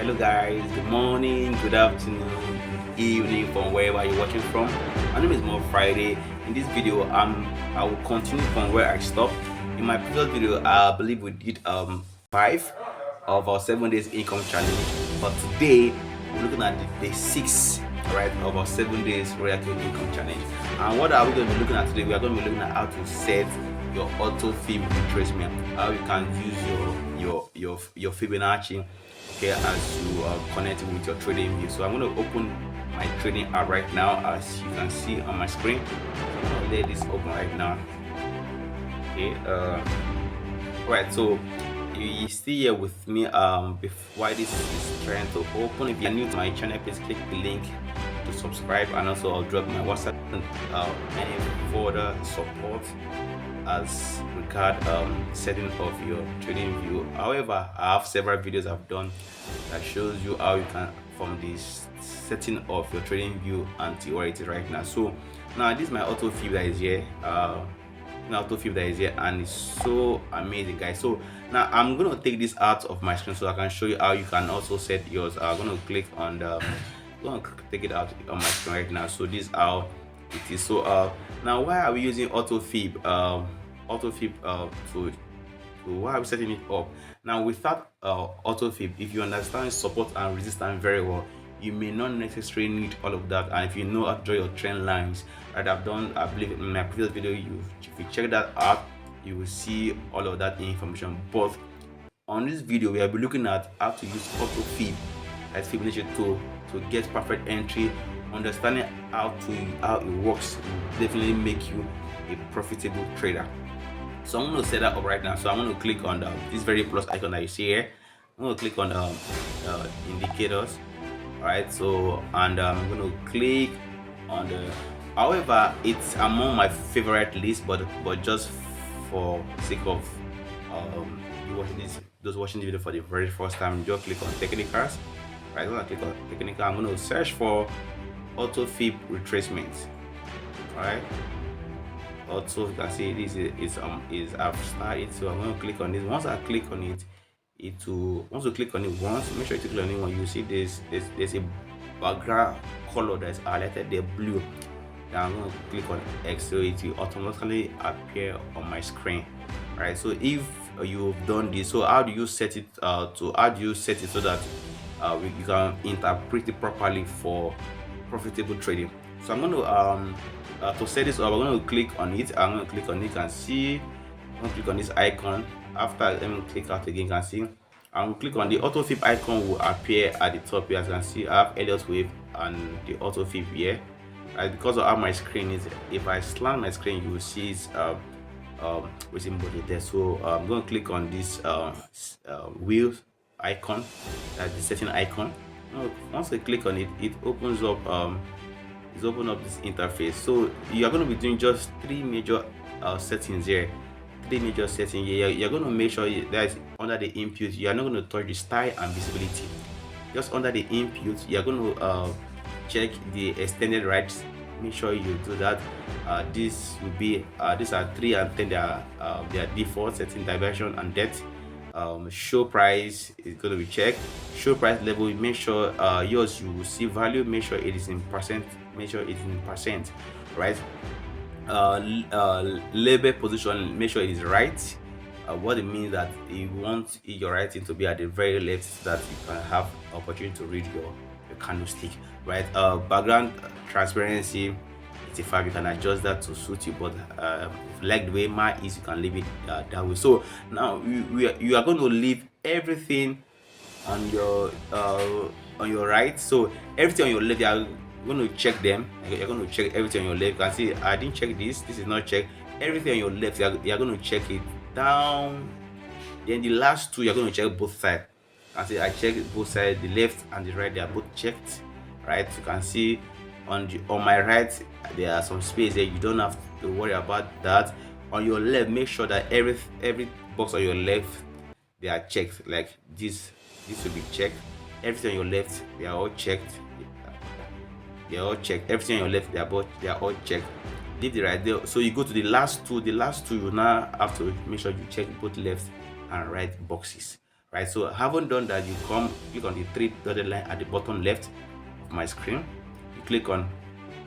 Hello guys, good morning, good afternoon, good evening from wherever you're watching from. My name is Mo Friday. In this video, I will continue from where I stopped. In my previous video, I believe we did 5 of our 7 days income challenge. But today we're looking at the day 6, right, of our 7 days Royalq income challenge. And what are we going to be looking at today? We are going to be looking at how to set your auto fib retracement, how you can use your Fibonacci, okay, as you connect with your trading view. So I'm going to open my trading app right now, as you can see on my screen. So I'm going to let this open right now. Okay, right, so you see here with me while this is trying to open. If you're new to my channel, please click the link to subscribe, and also I'll drop my WhatsApp any further support as regard setting of your trading view. However, I have several videos I've done that shows you how you can from this setting of your trading view until where it is right now. So now this is my auto fib that is here. And it's so amazing, guys. So now I'm gonna take this out of my screen so I can show you how you can also set yours. I'm gonna click on the I'm gonna take it out on my screen right now. So this is how it is. So now why are we using auto fib to why are we setting it up? Now without auto fib, if you understand support and resistance very well, you may not necessarily need all of that. And if you know how to draw your trend lines, that I've done, I believe in my previous video, if you check that out, you will see all of that information. But on this video, we will be looking at how to use auto fib as Fibonacci to get perfect entry. Understanding how it works will definitely make you a profitable trader. So I'm going to set that up right now. So I'm going to click on this very plus icon that you see here. I'm going to click on the indicators. All right, so and I'm going to click on the, however, it's among my favorite list, but just for sake of those watching the video for the very first time, just click on technicals. Right, I'm going to click on technical. I'm going to search for auto fib retracement. All right, also you can see this is I've started. So I'm going to click on this. Once I click on it, once you click on it once, make sure you click on it one, you see there's a background color that's highlighted there, blue. Now I'm going to click on X, so it will automatically appear on my screen. Right, so if you've done this, so how do you set it so that you can interpret it properly for profitable trading? So I'm going to set this up, I'm going to click on it. I'm going to click on it and see. I'm going to click on this icon. After, let me click out again. You can see I'm click on the auto fib icon, will appear at the top here. As you can see, I have Elliott wave and the auto fib here. Because of how my screen is, if I slam my screen, you will see it's waiting body there. So I'm going to click on this wheel icon, that's the setting icon. Once I click on it, it opens up this interface. So you are going to be doing just 3 major settings here. You're going to make sure that under the input, you are not going to touch the style and visibility. Just under the input, you're going to check the extended rights. Make sure you do that. This will be these are 3 and 10. Their default setting, diversion and depth. Show price is going to be checked. Show price level, make sure yours, you will see value, make sure it is in percent, right? Label position, make sure it is right. What it means that you want your writing to be at the very left, so that you can have opportunity to read your candlestick, right? Background transparency 85, you can adjust that to suit you, but if you like the way mine is, you can leave it that way. So now you are going to leave everything on your right. So everything on your left, you are going to check them. You're going to check everything on your left. You can see I didn't check this is not checked. Everything on your left, you're going to check it down. Then the last 2, you're going to check both sides. I see I checked both sides, the left and the right, they are both checked, right? You can see on my right there are some space there, you don't have to worry about that. On your left, make sure that every box on your left, they are checked. Like this will be checked. Everything on your left, they are all checked. Everything on your left, they are all checked. Leave the right there. So you go to the last 2. You now have to make sure you check both left and right boxes. right? So having done that, you come click on the three dotted line at the bottom left of my screen. You click on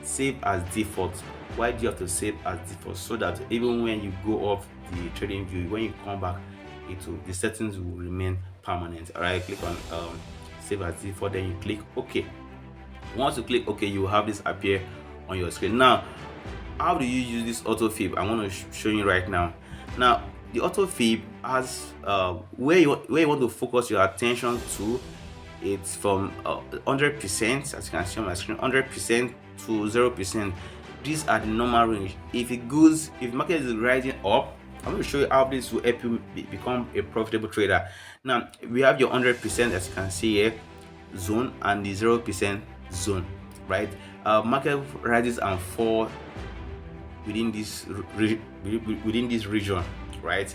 save as default. Why do you have to save as default? So that even when you go off the trading view, when you come back, the settings will remain permanent. All right, click on save as default, then you click OK. Once you click OK, you will have this appear on your screen. Now, how do you use this auto fib? I'm going to show you right now. Now, the auto fib has where you want to focus your attention to. It's from 100%, as you can see on my screen, 100% to 0%. These are the normal range. If the market is rising up, I'm going to show you how this will help you become a profitable trader. Now, we have your 100%, as you can see here, zone, and the 0% zone, right? Market rises and fall within this region, right?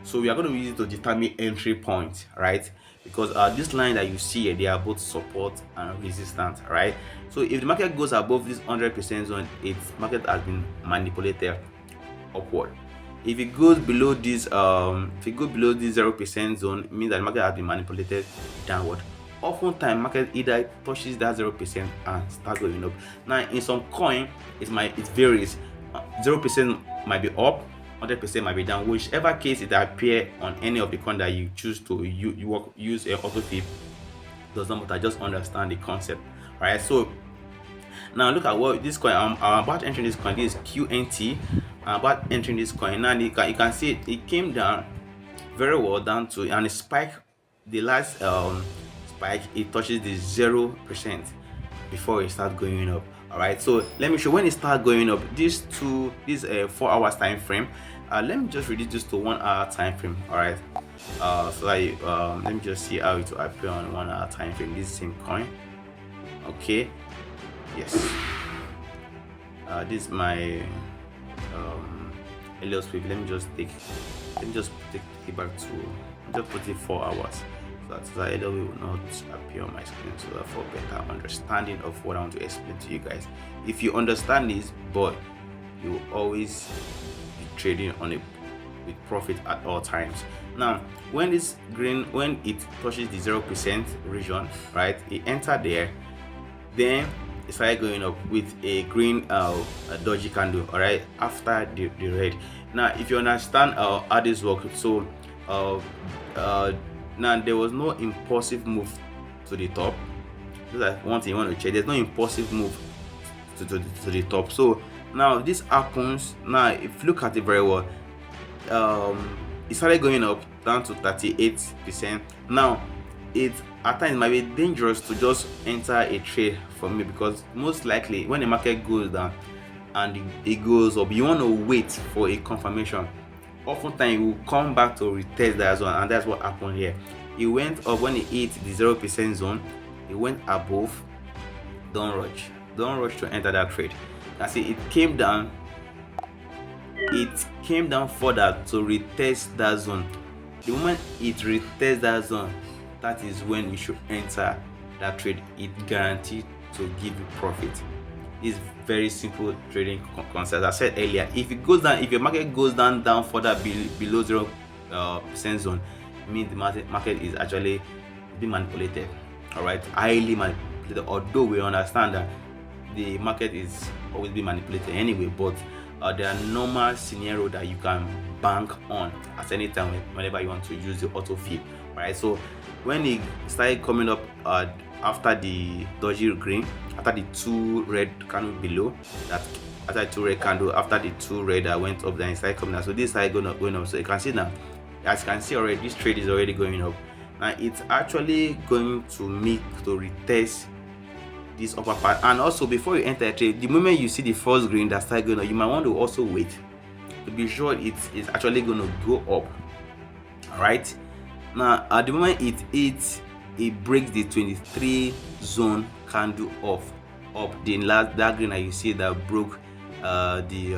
So we are going to use it to determine entry point, right? Because this line that you see here, they are both support and resistance, right? So if the market goes above this 100% zone, its market has been manipulated upward. If it goes below this 0% zone, it means that the market has been manipulated downward. Oftentimes, market either touches that 0% and start going up. Now, in some coin, it varies. 0% might be up, 100% might be down. Whichever case it appear on any of the coin that you choose to use a auto fib, does not matter. Just understand the concept. All right. So now look at what this coin. I'm about entering this coin. This is QNT. I'm about entering this coin. Now you can see it came down very well down to, and it spike. The last spike, it touches the 0% before it starts going up. All right, so let me show when it starts going up. This 4 hours time frame. Let me just reduce this to 1 hour time frame. All right, so let me just see how it will appear on 1 hour time frame. This same coin. Okay, yes. This is my Helios wave. Let me just take it back to, just put it 4 hours. That it will not appear on my screen, so that for better understanding of what I want to explain to you guys. If you understand this, but you will always be trading with profit at all times. Now, when it touches the 0% region, right, it entered there, then it started going up with a green a doji candle, all right, after the red. Now, if you understand how this works, so now there was no impulsive move to the top. That's one thing you want to check. There's no impulsive move to the top. So now this happens. Now if you look at it very well, it started going up down to 38%. Now it at times might be dangerous to just enter a trade for me, because most likely when the market goes down and it goes up, you want to wait for a confirmation. Oftentimes you will come back to retest that zone, and that's what happened here. It went up when it hit the 0% zone. It went above. Don't rush to enter that trade. I see it came down. It came down further to retest that zone. The moment it retests that zone, that is when you should enter that trade. It guaranteed to give you profit. It's very simple trading concept. As I said earlier, if it goes down, if your market goes down further below 0% zone, it means the market is actually being manipulated. All right, highly manipulated. Although we understand that the market is always being manipulated anyway, but there are normal scenario that you can bank on at any time whenever you want to use the auto fib. Right, so when it started coming up after the doji green, after the 2 red candle below that, after the 2 red candle, after the 2 red that went up, then it started coming down. So this side going up. So you can see now, as you can see already, this trade is already going up. Now it's actually going to retest this upper part. And also, before you enter a trade, the moment you see the first green that started going up, you might want to also wait to be sure it's actually going to go up. All right, now at the moment it breaks the 23 zone candle up that green that you see that broke the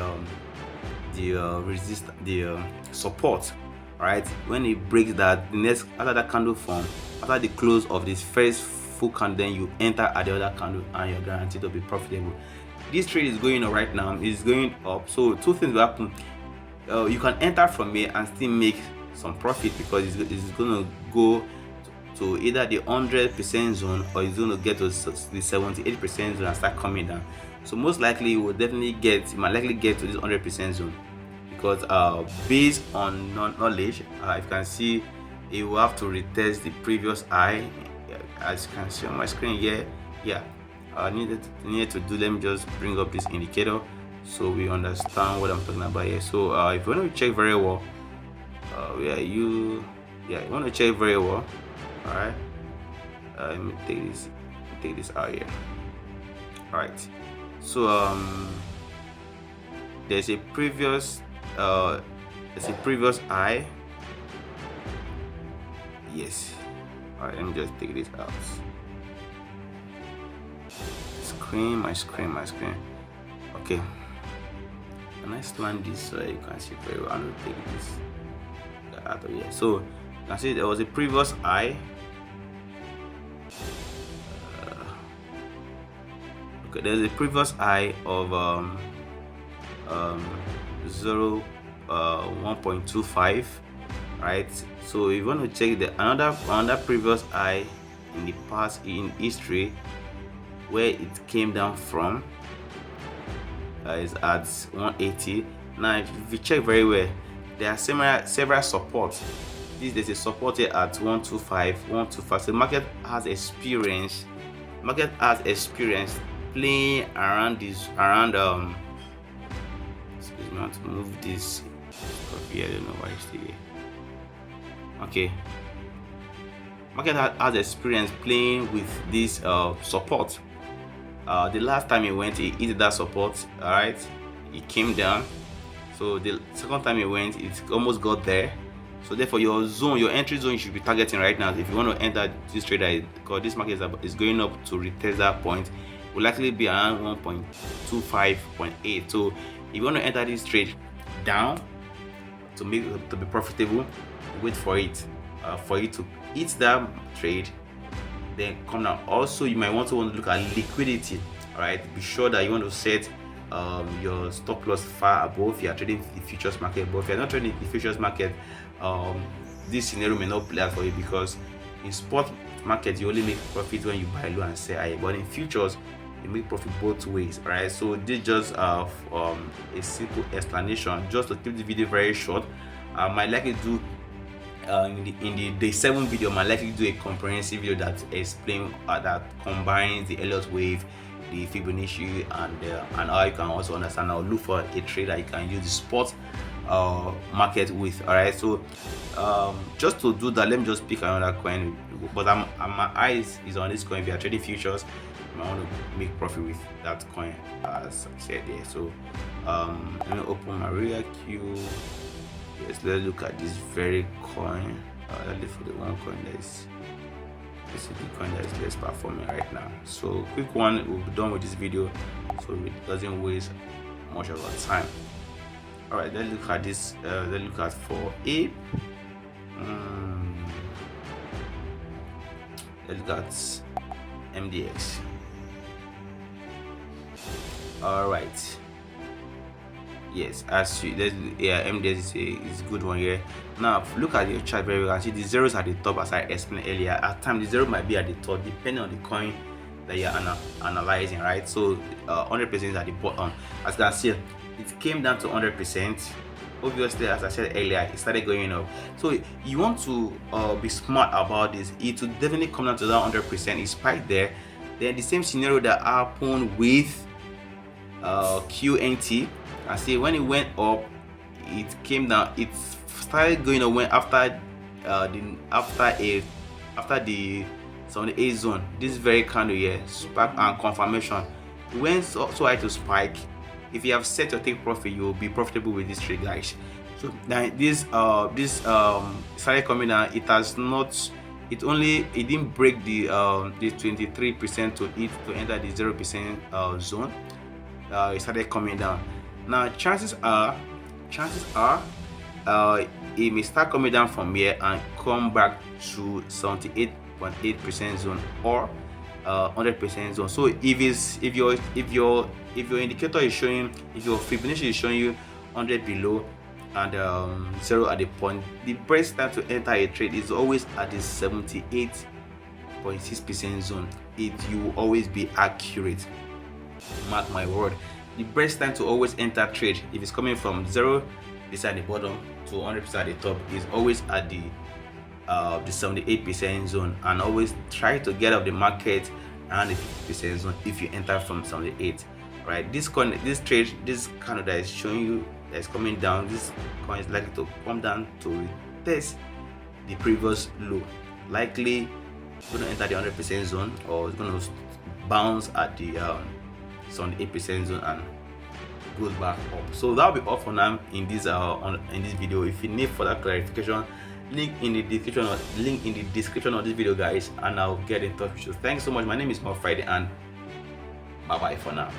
support. Right, when it breaks that, the next after that candle form, after the close of this first full candle, then you enter at the other candle and you're guaranteed to be profitable. This trade is going on right now, it's going up. So 2 things will happen. You can enter from here and still make some profit, because it's going to go to either the 100% zone, or it's going to get to the 78% zone and start coming down. So most likely you might likely get to this 100% zone, because based on knowledge, if you can see, it will have to retest the previous high, as you can see on my screen here. Yeah, needed to do. Let me just bring up this indicator so we understand what I'm talking about here. So if you want to check very well, you want to check very well. All right, let me take this out here. All right, so there's a previous high. Yes. All right, let me just take this out. My screen. Okay, can I slant this so you can see very well? I'm gonna take this out of here. So you can see there was a previous high. Okay, there's a previous high of 1.25, right? So if you want to check the another previous high in the past, in history, where it came down from, is at 180. Now if you check very well, there are several supports. There's a support here at 125. So the market has experience playing around this, excuse me, I want to move this here. I don't know why it's still here. Okay, market has experience playing with this support. The last time it went, it hit that support. All right, it came down. So the second time it went, it almost got there. So therefore, your entry zone, you should be targeting right now. If you want to enter this trade, because this market is going up to retest that point, will likely be around 1.25.8. So if you want to enter this trade down to be profitable, wait for it to hit that trade, then come down. Also, you might want to look at liquidity. All right, be sure that you want to set your stop loss far above. If you are trading the futures market, but if you are not trading the futures market, this scenario may not play out for you, because in spot market you only make profit when you buy low and sell high, but in futures you make profit both ways. All right, so this is just a simple explanation, just to keep the video very short. I might likely do in the day 7 video, I might likely do a comprehensive video that explains that combines the Elliott wave, the Fibonacci, and how you can also understand or look for a trade that you can use the spot market with. All right, so just to do that, let me just pick another coin, but my eyes is on this coin. If you are trading futures, I want to make profit with that coin, as I said there. So let me open my Royalq. Yes, let's look at this very coin. Let's look for the one coin that is the coin that is less performing right now. So quick one, we'll be done with this video so it doesn't waste much of our time. All right, let's look at this. Let's look at for ape. Let's look at MDX. All right. Yes, MDX is a good one here. Now look at your chart very well. See the zeros at the top, as I explained earlier. At times the zero might be at the top depending on the coin that you're analyzing, right? So 100% is at the bottom. As you can see, it came down to 100%. Obviously, as I said earlier, it started going up. So you want to be smart about this. It will definitely come down to that 100%. It spiked there. Then the same scenario that happened with QNT. I see when it went up, it came down. It started going up when after the 78 zone. This very candle here, spike and confirmation. It went so high to spike. If you have set your take profit, you will be profitable with this trade, guys. So now this started coming down. It didn't break the 23% to enter the 0% zone. It started coming down. Now chances are it may start coming down from here and come back to 78.8% zone or 100% zone. So if your indicator is showing, if your Fibonacci is showing you 100 below, and 0 at the point. The best time to enter a trade is always at the 78.6% zone. It you will always be accurate. Mark my word. The best time to always enter trade, if it's coming from 0% at the bottom to 100% at the top, is always at the 78% zone, and always try to get out the market around the 50% zone if you enter from 78. Right, this coin, this trade, this candle that is showing you that is coming down, this coin is likely to come down to test the previous low. Likely going to enter the 100% zone, or it's going to bounce at the 78% zone and goes back up. So that'll be all for now in this video. If you need further clarification, link in the description of this video, guys, and I'll get in touch with you. Thanks so much. My name is Mo Friday, and bye bye for now.